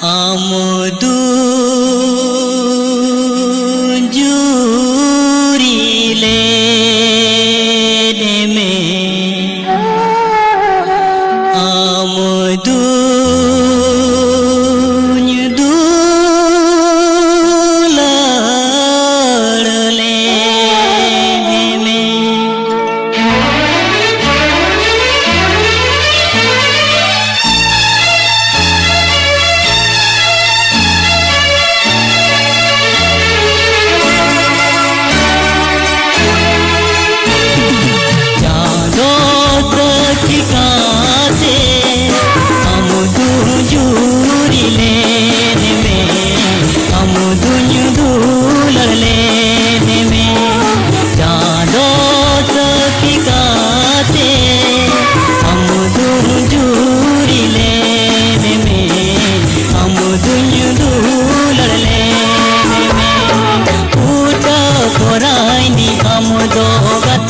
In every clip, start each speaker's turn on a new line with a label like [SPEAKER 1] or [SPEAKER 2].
[SPEAKER 1] आमदू जूरीले में आमदू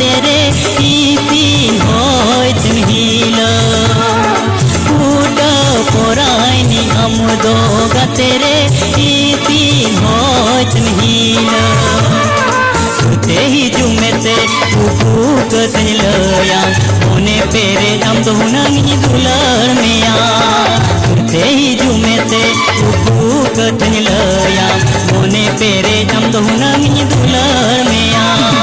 [SPEAKER 1] तेरे इति होइत मिलो फूटा पोराइनी हम दोगा तेरे इति होइत मिलो सुते ही जुमेते फूक तनिलया होने पेरे हम तो नंगी दुलर मिया सुते ही जुमेते फूक तनिलया होने पेरे हम तो नंगी दुलर मिया